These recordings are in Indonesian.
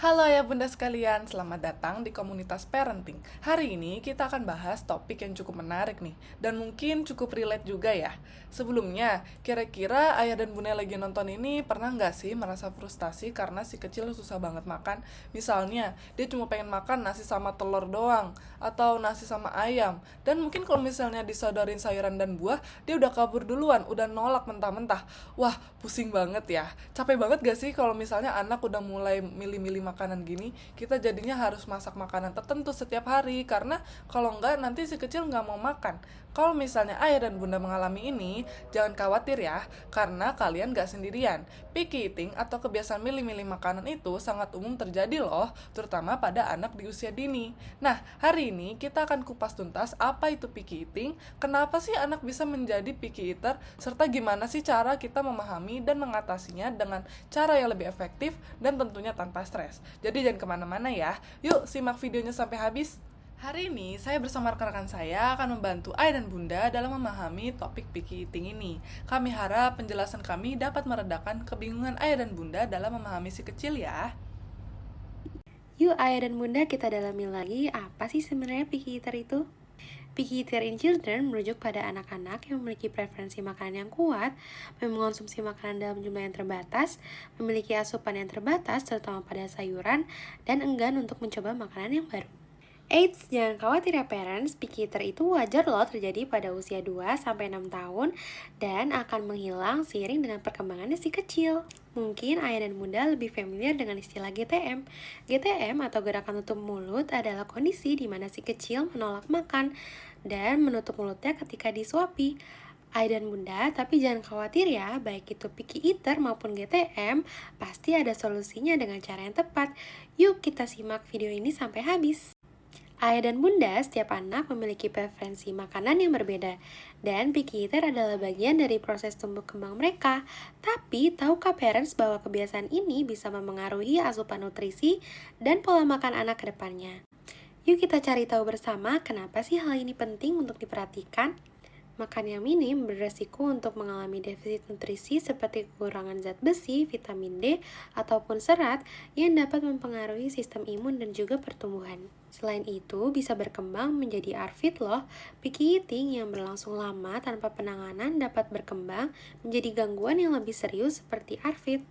Halo ya bunda sekalian, selamat datang di komunitas parenting. Hari ini kita akan bahas topik yang cukup menarik nih, dan mungkin cukup relate juga ya. Sebelumnya, kira-kira ayah dan bunda lagi nonton ini pernah nggak sih merasa frustasi karena si kecil susah banget makan? Misalnya, dia cuma pengen makan nasi sama telur doang, atau nasi sama ayam. Dan mungkin kalau misalnya disodorin sayuran dan buah, dia udah kabur duluan, udah nolak mentah-mentah. Wah, pusing banget ya. Capek banget gak sih kalau misalnya anak udah mulai milih-milih makanan gini, kita jadinya harus masak makanan tertentu setiap hari, karena kalau enggak nanti si kecil nggak mau makan. Kalau misalnya ayah dan bunda mengalami ini, jangan khawatir ya, karena kalian gak sendirian. Picky eating atau kebiasaan milih-milih makanan itu sangat umum terjadi loh, terutama pada anak di usia dini. Nah, hari ini kita akan kupas tuntas apa itu picky eating, kenapa sih anak bisa menjadi picky eater, serta gimana sih cara kita memahami dan mengatasinya dengan cara yang lebih efektif dan tentunya tanpa stres. Jadi jangan kemana-mana ya, yuk simak videonya sampai habis. Hari ini saya bersama rekan-rekan saya akan membantu ayah dan bunda dalam memahami topik picky eating ini. Kami harap penjelasan kami dapat meredakan kebingungan ayah dan bunda dalam memahami si kecil ya. Yuk ayah dan bunda kita dalami lagi apa sih sebenarnya picky eater itu? Picky eater in children merujuk pada anak-anak yang memiliki preferensi makanan yang kuat, mengonsumsi makanan dalam jumlah yang terbatas, memiliki asupan yang terbatas terutama pada sayuran, dan enggan untuk mencoba makanan yang baru. Eits, jangan khawatir ya parents, picky eater itu wajar loh terjadi pada usia 2-6 tahun dan akan menghilang seiring dengan perkembangannya si kecil. Mungkin ayah dan bunda lebih familiar dengan istilah GTM. GTM atau gerakan tutup mulut adalah kondisi di mana si kecil menolak makan dan menutup mulutnya ketika disuapi. Ayah dan bunda, tapi jangan khawatir ya, baik itu picky eater maupun GTM, pasti ada solusinya dengan cara yang tepat. Yuk kita simak video ini sampai habis. Ayah dan bunda, setiap anak memiliki preferensi makanan yang berbeda, dan picky eater adalah bagian dari proses tumbuh kembang mereka. Tapi, tahukah parents bahwa kebiasaan ini bisa memengaruhi asupan nutrisi dan pola makan anak ke depannya? Yuk kita cari tahu bersama kenapa sih hal ini penting untuk diperhatikan. Makan yang minim beresiko untuk mengalami defisit nutrisi seperti kekurangan zat besi, vitamin D, ataupun serat yang dapat mempengaruhi sistem imun dan juga pertumbuhan. Selain itu, bisa berkembang menjadi ARFID loh. Picky eating yang berlangsung lama tanpa penanganan dapat berkembang menjadi gangguan yang lebih serius seperti ARFID.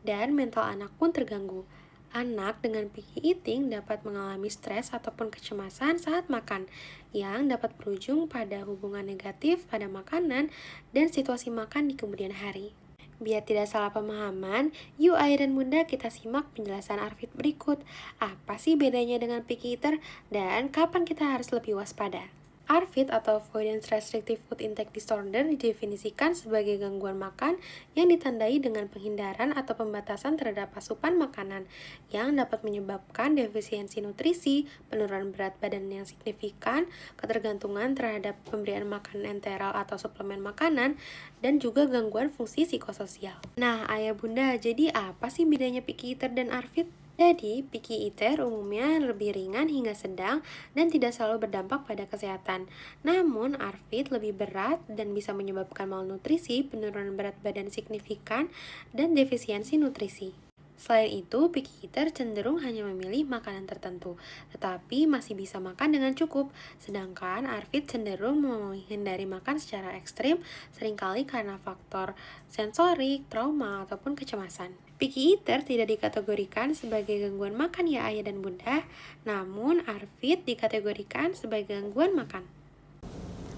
Dan mental anak pun terganggu. Anak dengan picky eating dapat mengalami stres ataupun kecemasan saat makan, yang dapat berujung pada hubungan negatif pada makanan dan situasi makan di kemudian hari. Biar tidak salah pemahaman, yuk ayah dan bunda kita simak penjelasan ARFID berikut. Apa sih bedanya dengan picky eater dan kapan kita harus lebih waspada? ARFID atau Avoidance Restrictive Food Intake Disorder didefinisikan sebagai gangguan makan yang ditandai dengan penghindaran atau pembatasan terhadap asupan makanan yang dapat menyebabkan defisiensi nutrisi, penurunan berat badan yang signifikan, ketergantungan terhadap pemberian makanan enteral atau suplemen makanan, dan juga gangguan fungsi psikososial. Nah, ayah bunda, jadi apa sih bedanya picky eater dan ARFID? Jadi, picky eater umumnya lebih ringan hingga sedang dan tidak selalu berdampak pada kesehatan. Namun, ARFID lebih berat dan bisa menyebabkan malnutrisi, penurunan berat badan signifikan, dan defisiensi nutrisi. Selain itu, picky eater cenderung hanya memilih makanan tertentu, tetapi masih bisa makan dengan cukup. Sedangkan ARFID cenderung menghindari makan secara ekstrim, seringkali karena faktor sensorik, trauma, ataupun kecemasan. Picky eater tidak dikategorikan sebagai gangguan makan ya ayah dan bunda, namun ARFID dikategorikan sebagai gangguan makan.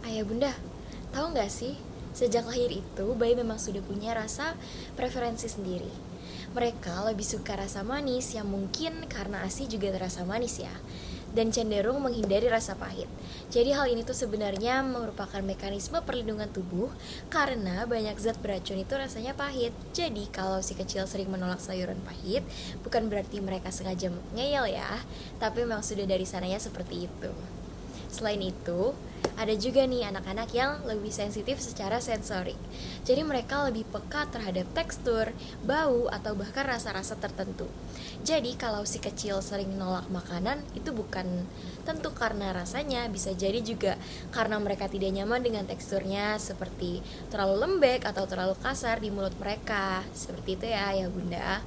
Ayah bunda, tahu nggak sih? Sejak lahir itu, bayi memang sudah punya rasa preferensi sendiri. Mereka lebih suka rasa manis yang mungkin karena ASI juga terasa manis ya, dan cenderung menghindari rasa pahit. Jadi hal ini tuh sebenarnya merupakan mekanisme perlindungan tubuh karena banyak zat beracun itu rasanya pahit. Jadi kalau si kecil sering menolak sayuran pahit, bukan berarti mereka sengaja ngeyel ya, tapi memang sudah dari sananya seperti itu. Selain itu, ada juga nih anak-anak yang lebih sensitif secara sensorik. Jadi mereka lebih peka terhadap tekstur, bau, atau bahkan rasa-rasa tertentu. Jadi kalau si kecil sering nolak makanan, itu bukan tentu karena rasanya, bisa jadi juga karena mereka tidak nyaman dengan teksturnya, seperti terlalu lembek atau terlalu kasar di mulut mereka. Seperti itu ya bunda.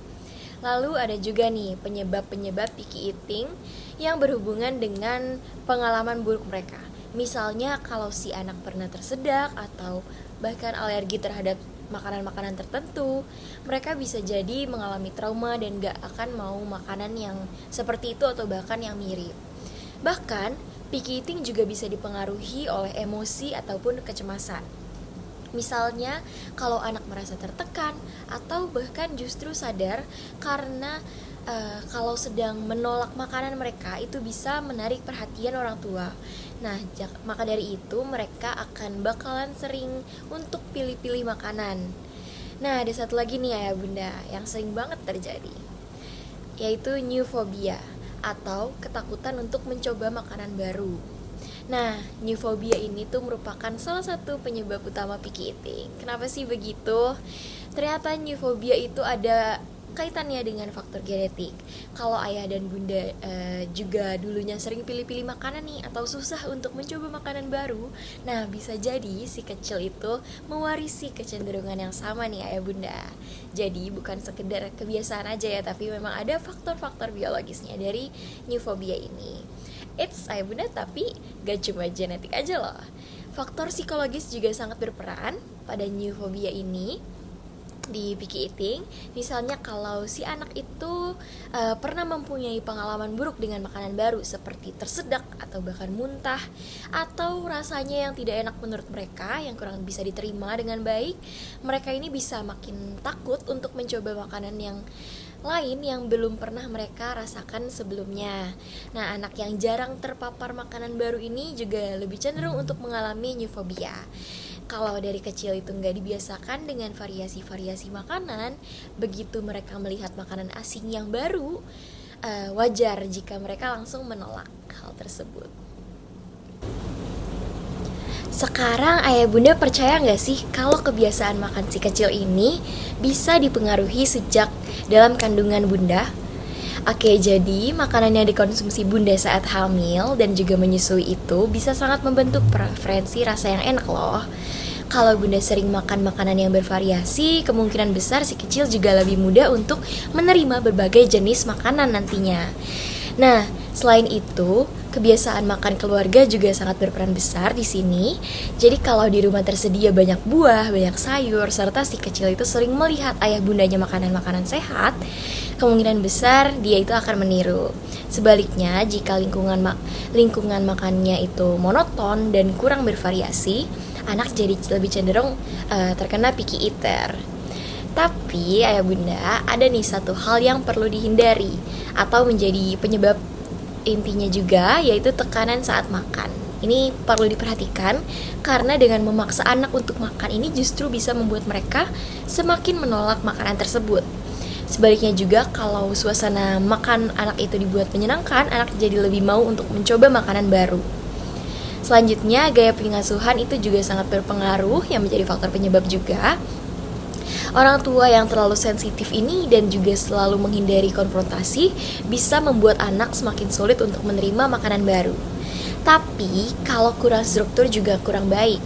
Lalu ada juga nih penyebab-penyebab picky eating yang berhubungan dengan pengalaman buruk mereka. Misalnya kalau si anak pernah tersedak atau bahkan alergi terhadap makanan-makanan tertentu, mereka bisa jadi mengalami trauma dan gak akan mau makanan yang seperti itu atau bahkan yang mirip. Bahkan, picky eating juga bisa dipengaruhi oleh emosi ataupun kecemasan. Misalnya, kalau anak merasa tertekan atau bahkan justru sadar karena kalau sedang menolak makanan mereka itu bisa menarik perhatian orang tua. Nah, maka dari itu mereka akan bakalan sering untuk pilih-pilih makanan. Nah, ada satu lagi nih ayah bunda yang sering banget terjadi, yaitu new phobia atau ketakutan untuk mencoba makanan baru. Nah, new phobia ini tuh merupakan salah satu penyebab utama picky eating. Kenapa sih begitu? Ternyata new phobia itu ada kaitannya dengan faktor genetik. Kalau ayah dan bunda juga dulunya sering pilih-pilih makanan nih atau susah untuk mencoba makanan baru, nah bisa jadi si kecil itu mewarisi kecenderungan yang sama nih ayah bunda. Jadi bukan sekedar kebiasaan aja ya, tapi memang ada faktor-faktor biologisnya dari new phobia ini. Ayah bunda, tapi gak cuma genetik aja loh. Faktor psikologis juga sangat berperan pada new phobia ini di picky eating. Misalnya kalau si anak itu pernah mempunyai pengalaman buruk dengan makanan baru seperti tersedak atau bahkan muntah, atau rasanya yang tidak enak menurut mereka, yang kurang bisa diterima dengan baik, mereka ini bisa makin takut untuk mencoba makanan yang lain yang belum pernah mereka rasakan sebelumnya. Nah, anak yang jarang terpapar makanan baru ini juga lebih cenderung untuk mengalami new phobia. Kalau dari kecil itu nggak dibiasakan dengan variasi-variasi makanan, begitu mereka melihat makanan asing yang baru, wajar jika mereka langsung menolak hal tersebut. Sekarang ayah bunda percaya nggak sih kalau kebiasaan makan si kecil ini bisa dipengaruhi sejak dalam kandungan bunda? Oke, jadi makanan yang dikonsumsi bunda saat hamil dan juga menyusui itu bisa sangat membentuk preferensi rasa yang enak loh. Kalau bunda sering makan makanan yang bervariasi, kemungkinan besar si kecil juga lebih mudah untuk menerima berbagai jenis makanan nantinya. Nah, selain itu, kebiasaan makan keluarga juga sangat berperan besar di sini. Jadi kalau di rumah tersedia banyak buah, banyak sayur, serta si kecil itu sering melihat ayah bundanya makanan-makanan sehat, kemungkinan besar dia itu akan meniru. Sebaliknya, jika lingkungan makannya itu monoton dan kurang bervariasi, anak jadi lebih cenderung terkena picky eater. Tapi ayah bunda, ada nih satu hal yang perlu dihindari atau menjadi penyebab intinya juga, yaitu tekanan saat makan. Ini perlu diperhatikan karena dengan memaksa anak untuk makan ini justru bisa membuat mereka semakin menolak makanan tersebut. Sebaliknya juga, kalau suasana makan anak itu dibuat menyenangkan, anak jadi lebih mau untuk mencoba makanan baru. Selanjutnya, gaya pengasuhan itu juga sangat berpengaruh, yang menjadi faktor penyebab juga. Orang tua yang terlalu sensitif ini dan juga selalu menghindari konfrontasi bisa membuat anak semakin sulit untuk menerima makanan baru. Tapi kalau kurang struktur juga kurang baik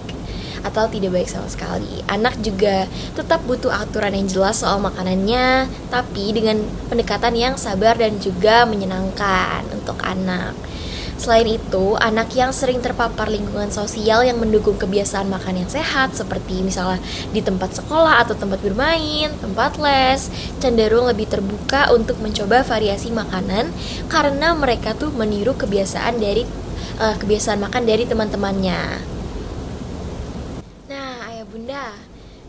atau tidak baik sama sekali. Anak juga tetap butuh aturan yang jelas soal makanannya, tapi dengan pendekatan yang sabar dan juga menyenangkan untuk anak. Selain itu, anak yang sering terpapar lingkungan sosial yang mendukung kebiasaan makan yang sehat, seperti misalnya di tempat sekolah atau tempat bermain, tempat les, cenderung lebih terbuka untuk mencoba variasi makanan karena mereka tuh meniru kebiasaan makan dari teman-temannya. Nah, ayah bunda,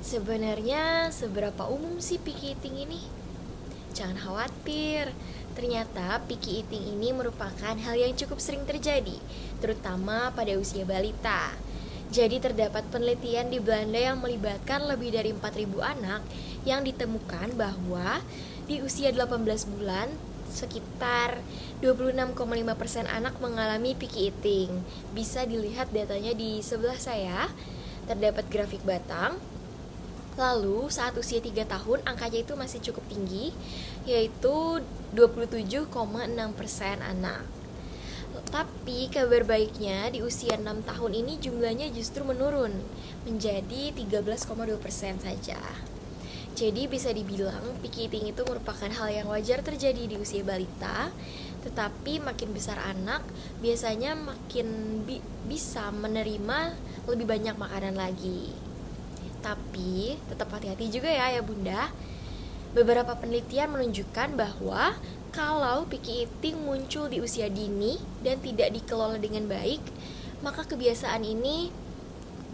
sebenarnya seberapa umum sih picky eating ini? Jangan khawatir, ternyata picky eating ini merupakan hal yang cukup sering terjadi, terutama pada usia balita. Jadi terdapat penelitian di Belanda yang melibatkan lebih dari 4.000 anak yang ditemukan bahwa di usia 18 bulan, sekitar 26,5% anak mengalami picky eating. Bisa dilihat datanya di sebelah saya, terdapat grafik batang. Lalu saat usia 3 tahun angkanya itu masih cukup tinggi, yaitu 27,6% anak. Tapi kabar baiknya di usia 6 tahun ini jumlahnya justru menurun menjadi 13,2% saja. Jadi bisa dibilang picky eating itu merupakan hal yang wajar terjadi di usia balita, tetapi makin besar anak biasanya makin bisa menerima lebih banyak makanan lagi. Tapi tetap hati-hati juga ya bunda. Beberapa penelitian menunjukkan bahwa kalau picky eating muncul di usia dini dan tidak dikelola dengan baik, maka kebiasaan ini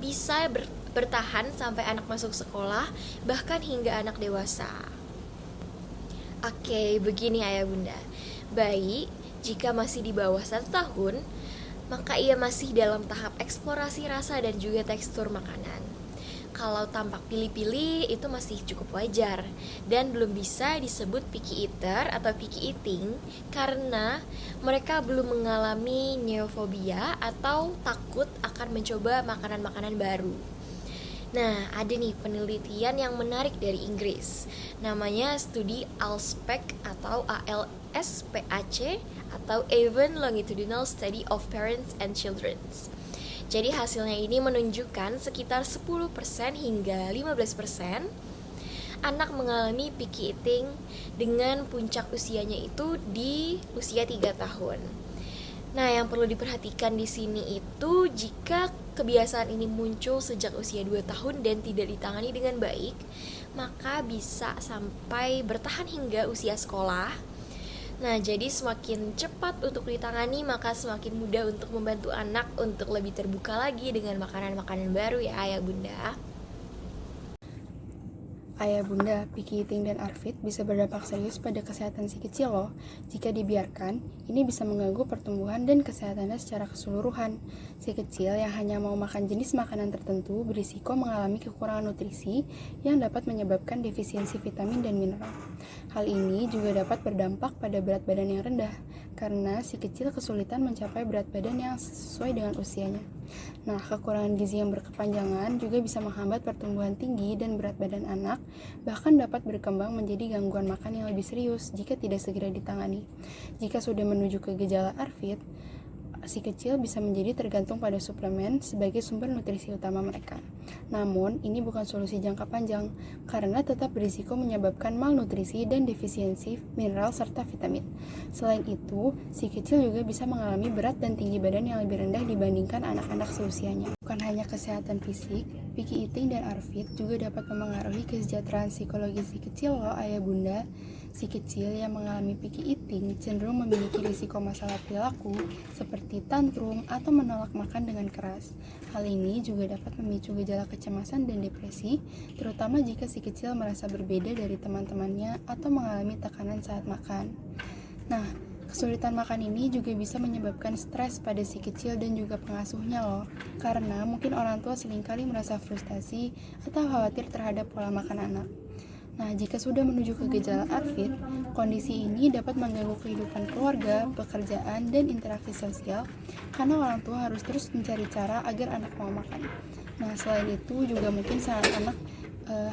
bisa bertahan sampai anak masuk sekolah, bahkan hingga anak dewasa. Oke, begini ayah bunda. Bayi, jika masih di bawah 1 tahun, maka ia masih dalam tahap eksplorasi rasa dan juga tekstur makanan. Kalau tampak pilih-pilih itu masih cukup wajar dan belum bisa disebut picky eater atau picky eating karena mereka belum mengalami neofobia atau takut akan mencoba makanan-makanan baru. Nah, ada nih penelitian yang menarik dari Inggris. Namanya studi ALSPAC atau ALSPAC atau Avon Longitudinal Study of Parents and Children. Jadi hasilnya ini menunjukkan sekitar 10% hingga 15% anak mengalami picky eating dengan puncak usianya itu di usia 3 tahun. Nah, yang perlu diperhatikan di sini itu jika kebiasaan ini muncul sejak usia 2 tahun dan tidak ditangani dengan baik, maka bisa sampai bertahan hingga usia sekolah. Nah, jadi semakin cepat untuk ditangani, maka semakin mudah untuk membantu anak untuk lebih terbuka lagi dengan makanan-makanan baru ya ayah bunda. Ayah bunda, picky eating dan ARFID bisa berdampak serius pada kesehatan si kecil loh. Jika dibiarkan, ini bisa mengganggu pertumbuhan dan kesehatannya secara keseluruhan. Si kecil yang hanya mau makan jenis makanan tertentu berisiko mengalami kekurangan nutrisi yang dapat menyebabkan defisiensi vitamin dan mineral. Hal ini juga dapat berdampak pada berat badan yang rendah, karena si kecil kesulitan mencapai berat badan yang sesuai dengan usianya. Nah, kekurangan gizi yang berkepanjangan juga bisa menghambat pertumbuhan tinggi dan berat badan anak, bahkan dapat berkembang menjadi gangguan makan yang lebih serius jika tidak segera ditangani. Jika sudah menuju ke gejala ARFID, si kecil bisa menjadi tergantung pada suplemen sebagai sumber nutrisi utama mereka. Namun, ini bukan solusi jangka panjang, karena tetap berisiko menyebabkan malnutrisi dan defisiensi mineral serta vitamin. Selain itu, si kecil juga bisa mengalami berat dan tinggi badan yang lebih rendah dibandingkan anak-anak seusianya. Bukan hanya kesehatan fisik, picky eating dan ARFID juga dapat memengaruhi kesejahteraan psikologi si kecil loh ayah bunda. Si kecil yang mengalami picky eating cenderung memiliki risiko masalah perilaku seperti tantrum atau menolak makan dengan keras. Hal ini juga dapat memicu gejala kecemasan dan depresi, terutama jika si kecil merasa berbeda dari teman-temannya atau mengalami tekanan saat makan. Nah, kesulitan makan ini juga bisa menyebabkan stres pada si kecil dan juga pengasuhnya loh, karena mungkin orang tua seringkali merasa frustasi atau khawatir terhadap pola makan anak. Nah, jika sudah menuju ke gejala ARFID, kondisi ini dapat mengganggu kehidupan keluarga, pekerjaan, dan interaksi sosial karena orang tua harus terus mencari cara agar anak mau makan. Nah, selain itu juga mungkin saat anak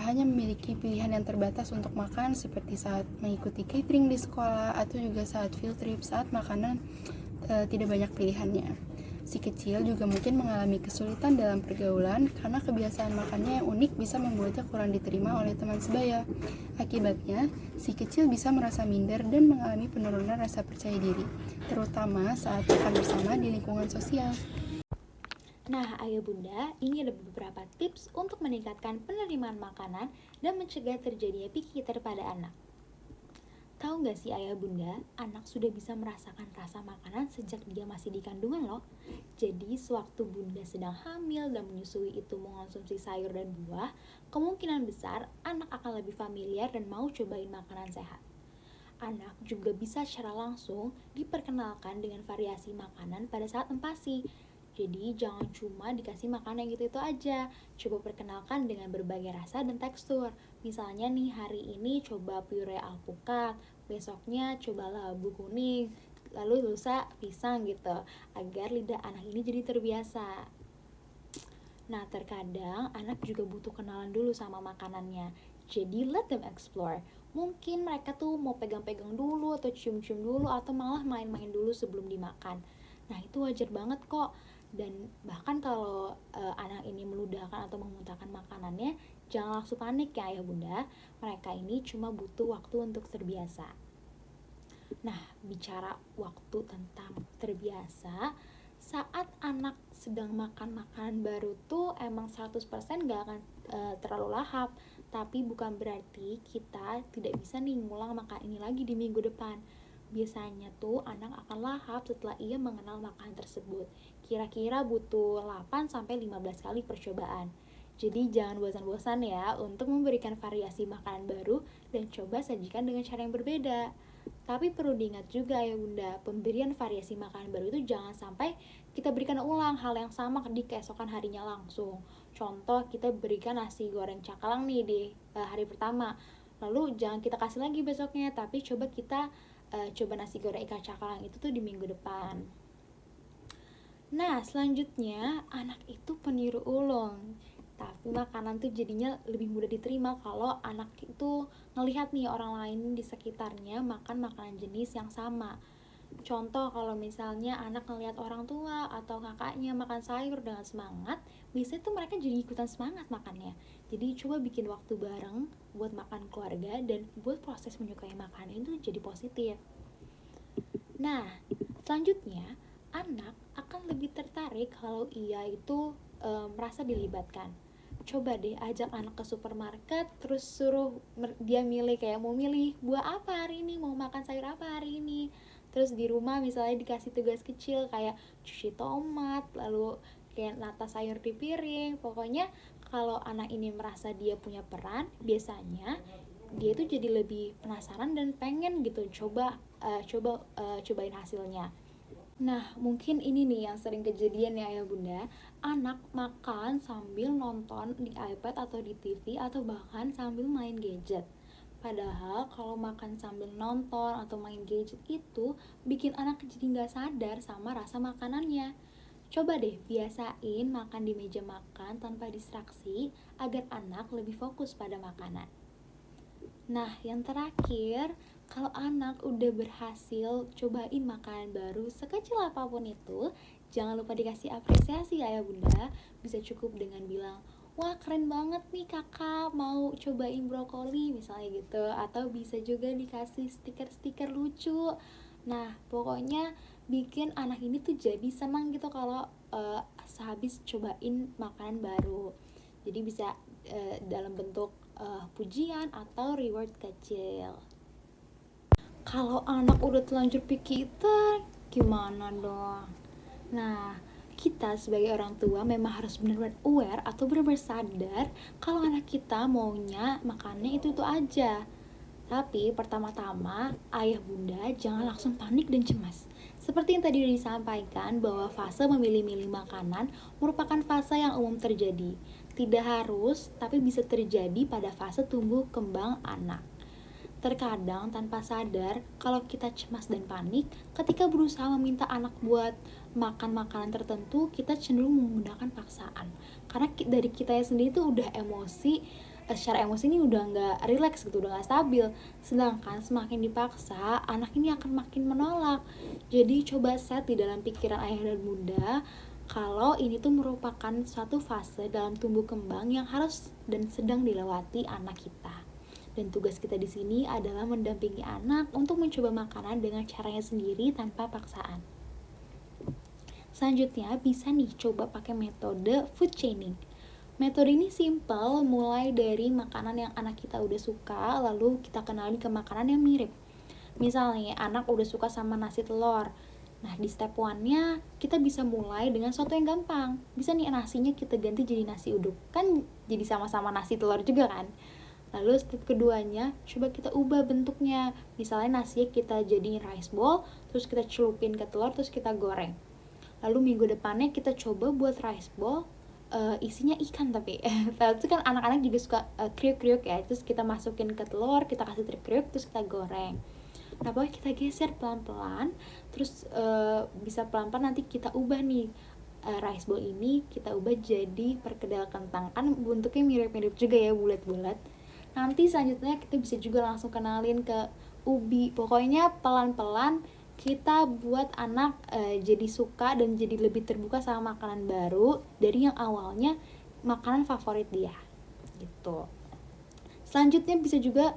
hanya memiliki pilihan yang terbatas untuk makan seperti saat mengikuti catering di sekolah atau juga saat field trip saat makanan tidak banyak pilihannya. Si kecil juga mungkin mengalami kesulitan dalam pergaulan karena kebiasaan makannya yang unik bisa membuatnya kurang diterima oleh teman sebaya. Akibatnya, si kecil bisa merasa minder dan mengalami penurunan rasa percaya diri, terutama saat makan bersama di lingkungan sosial. Nah, ayah bunda, ini ada beberapa tips untuk meningkatkan penerimaan makanan dan mencegah terjadinya picky eater pada anak. Tahu nggak sih ayah bunda, anak sudah bisa merasakan rasa makanan sejak dia masih di kandungan loh. Jadi sewaktu bunda sedang hamil dan menyusui itu mengonsumsi sayur dan buah, kemungkinan besar anak akan lebih familiar dan mau cobain makanan sehat. Anak juga bisa secara langsung diperkenalkan dengan variasi makanan pada saat empasi. Jadi jangan cuma dikasih makanan yang gitu-itu aja. Coba perkenalkan dengan berbagai rasa dan tekstur. Misalnya nih, hari ini coba puree alpukat, besoknya coba labu kuning, lalu lusa pisang gitu, agar lidah anak ini jadi terbiasa. Nah, terkadang anak juga butuh kenalan dulu sama makanannya. Jadi let them explore. Mungkin mereka tuh mau pegang-pegang dulu atau cium-cium dulu atau malah main-main dulu sebelum dimakan. Nah, itu wajar banget kok. Dan bahkan kalau anak ini meludahkan atau memuntahkan makanannya, Jangan langsung panik ya ayah bunda, mereka ini cuma butuh waktu untuk terbiasa. Nah, bicara waktu tentang terbiasa, saat anak sedang makan makanan baru tuh emang 100% gak akan terlalu lahap. Tapi bukan berarti kita tidak bisa nih ngulang makan ini lagi di minggu depan. Biasanya tuh anak akan lahap setelah ia mengenal makanan tersebut. Kira-kira butuh 8-15 kali percobaan. Jadi jangan bosan-bosan ya untuk memberikan variasi makanan baru dan coba sajikan dengan cara yang berbeda. Tapi perlu diingat juga ya bunda, pemberian variasi makanan baru itu jangan sampai kita berikan ulang hal yang sama di keesokan harinya langsung. Contoh, kita berikan nasi goreng cakalang nih di hari pertama, lalu jangan kita kasih lagi besoknya, tapi coba kita coba nasi goreng ikan cakalang itu tuh di minggu depan. Nah, selanjutnya anak itu peniru ulung. Tapi makanan tuh jadinya lebih mudah diterima kalau anak itu ngelihat nih orang lain di sekitarnya makan makanan jenis yang sama. Contoh, kalau misalnya anak ngelihat orang tua atau kakaknya makan sayur dengan semangat, biasanya tuh mereka jadi ikutan semangat makannya. Jadi coba bikin waktu bareng buat makan keluarga dan buat proses menyukai makanan itu jadi positif. Nah, selanjutnya anak akan lebih tertarik kalau ia itu merasa dilibatkan. Coba deh ajak anak ke supermarket, terus suruh dia milih, kayak mau milih buah apa hari ini, mau makan sayur apa hari ini. Terus di rumah misalnya dikasih tugas kecil kayak cuci tomat, lalu kayak nata sayur di piring. Pokoknya kalau anak ini merasa dia punya peran, biasanya dia itu jadi lebih penasaran dan pengen gitu cobain hasilnya. Nah, mungkin ini nih yang sering kejadian ya ayah bunda, anak makan sambil nonton di iPad atau di TV atau bahkan sambil main gadget. Padahal kalau makan sambil nonton atau main gadget itu bikin anak jadi gak sadar sama rasa makanannya. Coba deh biasain makan di meja makan tanpa distraksi agar anak lebih fokus pada makanan. Nah, yang terakhir, kalau anak udah berhasil cobain makanan baru sekecil apapun itu, jangan lupa dikasih apresiasi ya bunda. Bisa cukup dengan bilang, wah keren banget nih kakak, mau cobain brokoli misalnya gitu. Atau bisa juga dikasih stiker-stiker lucu. Nah, pokoknya bikin anak ini tuh jadi senang gitu kalau sehabis cobain makanan baru. Jadi bisa dalam bentuk pujian atau reward kecil. Kalau anak udah telanjur picky eater, gimana dong? Nah, kita sebagai orang tua memang harus benar-benar aware atau benar-benar sadar kalau anak kita maunya makannya itu aja. Tapi pertama-tama, ayah bunda jangan langsung panik dan cemas. Seperti yang tadi disampaikan bahwa fase memilih-milih makanan merupakan fase yang umum terjadi. Tidak harus, tapi bisa terjadi pada fase tumbuh kembang anak. Terkadang tanpa sadar, kalau kita cemas dan panik, ketika berusaha meminta anak buat makan makanan tertentu, kita cenderung menggunakan paksaan. Karena dari kita sendiri tuh udah secara emosi ini udah nggak rileks gitu, udah nggak stabil. Sedangkan semakin dipaksa, anak ini akan makin menolak. Jadi coba set di dalam pikiran ayah dan bunda, kalau ini tuh merupakan suatu fase dalam tumbuh kembang yang harus dan sedang dilewati anak kita. Dan tugas kita di sini adalah mendampingi anak untuk mencoba makanan dengan caranya sendiri tanpa paksaan. Selanjutnya bisa nih coba pakai metode food chaining. Metode ini simple, mulai dari makanan yang anak kita udah suka, lalu kita kenalin ke makanan yang mirip. Misalnya anak udah suka sama nasi telur. Nah, di step 1-nya kita bisa mulai dengan sesuatu yang gampang. Bisa nih nasinya kita ganti jadi nasi uduk. Kan jadi sama-sama nasi telur juga kan? Lalu step keduanya, coba kita ubah bentuknya. Misalnya nasinya kita jadiin rice bowl, terus kita celupin ke telur, terus kita goreng. Lalu minggu depannya kita coba buat rice bowl, isinya ikan tapi. Itu kan anak-anak juga suka kriuk-kriuk ya. Terus kita masukin ke telur, kita kasih kriuk-kriuk, terus kita goreng. Nah, pokoknya kita geser pelan-pelan, terus bisa pelan-pelan nanti kita ubah nih rice bowl ini, kita ubah jadi perkedel kentang. Kan bentuknya mirip-mirip juga ya, bulat-bulat. Nanti selanjutnya kita bisa juga langsung kenalin ke ubi. Pokoknya pelan-pelan kita buat anak jadi suka dan jadi lebih terbuka sama makanan baru dari yang awalnya makanan favorit dia. gitu. Selanjutnya bisa juga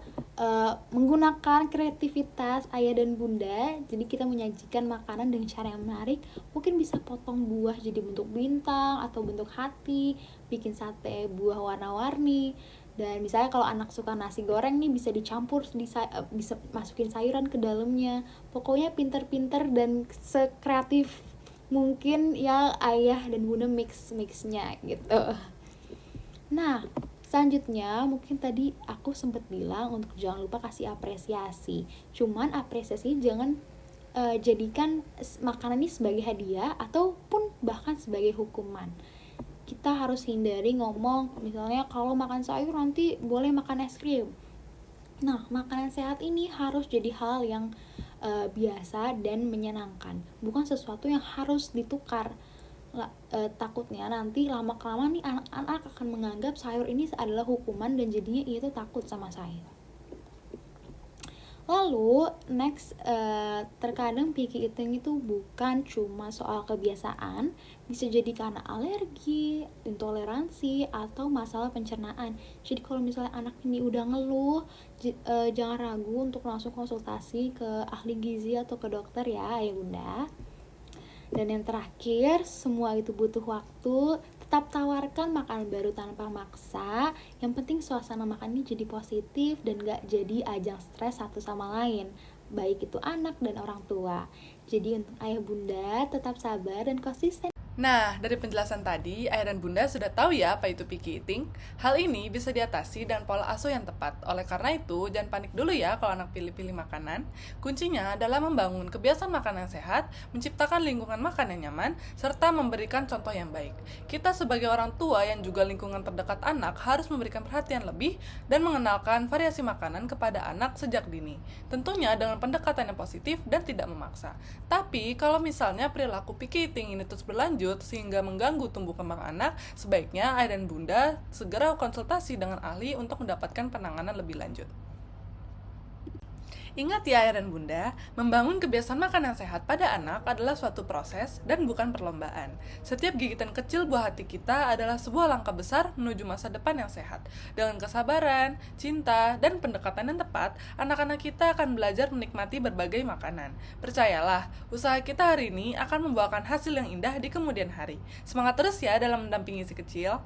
menggunakan kreativitas ayah dan bunda. Jadi kita menyajikan makanan dengan cara yang menarik. Mungkin bisa potong buah jadi bentuk bintang atau bentuk hati, bikin sate buah warna-warni. Dan misalnya kalau anak suka nasi goreng nih, bisa dicampur, bisa masukin sayuran ke dalamnya. Pokoknya pinter-pinter dan sekreatif mungkin ya ayah dan bunda mix-mixnya gitu. Nah, selanjutnya mungkin tadi aku sempat bilang untuk jangan lupa kasih apresiasi. Cuman apresiasi jangan jadikan makanan ini sebagai hadiah ataupun bahkan sebagai hukuman. Kita harus hindari ngomong misalnya kalau makan sayur nanti boleh makan es krim. Nah, makanan sehat ini harus jadi hal yang biasa dan menyenangkan, bukan sesuatu yang harus ditukar. Takutnya nanti lama-kelamaan nih anak-anak akan menganggap sayur ini adalah hukuman dan jadinya itu takut sama sayur. Lalu next, terkadang picky eating itu bukan cuma soal kebiasaan, bisa jadi karena alergi, intoleransi, atau masalah pencernaan. Jadi kalau misalnya anak ini udah ngeluh, jangan ragu untuk langsung konsultasi ke ahli gizi atau ke dokter ya ayah bunda. Dan yang terakhir, semua itu butuh waktu. Tetap tawarkan makanan baru tanpa maksa. Yang penting suasana makan ini jadi positif dan gak jadi ajang stres satu sama lain, baik itu anak dan orang tua. Jadi untuk ayah bunda tetap sabar dan konsisten. Nah, dari penjelasan tadi, ayah dan bunda sudah tahu ya apa itu picky eating. Hal ini bisa diatasi dengan pola asuh yang tepat. Oleh karena itu, jangan panik dulu ya kalau anak pilih-pilih makanan. Kuncinya adalah membangun kebiasaan makan yang sehat, menciptakan lingkungan makan yang nyaman, serta memberikan contoh yang baik. Kita sebagai orang tua yang juga lingkungan terdekat anak harus memberikan perhatian lebih dan mengenalkan variasi makanan kepada anak sejak dini. Tentunya dengan pendekatan yang positif dan tidak memaksa. Tapi, kalau misalnya perilaku picky eating ini terus berlanjut, sehingga mengganggu tumbuh kembang anak, sebaiknya ayah dan bunda segera konsultasi dengan ahli untuk mendapatkan penanganan lebih lanjut. Ingat ya ayah dan bunda, membangun kebiasaan makan yang sehat pada anak adalah suatu proses dan bukan perlombaan. Setiap gigitan kecil buah hati kita adalah sebuah langkah besar menuju masa depan yang sehat. Dengan kesabaran, cinta, dan pendekatan yang tepat, anak-anak kita akan belajar menikmati berbagai makanan. Percayalah, usaha kita hari ini akan membawakan hasil yang indah di kemudian hari. Semangat terus ya dalam mendampingi si kecil.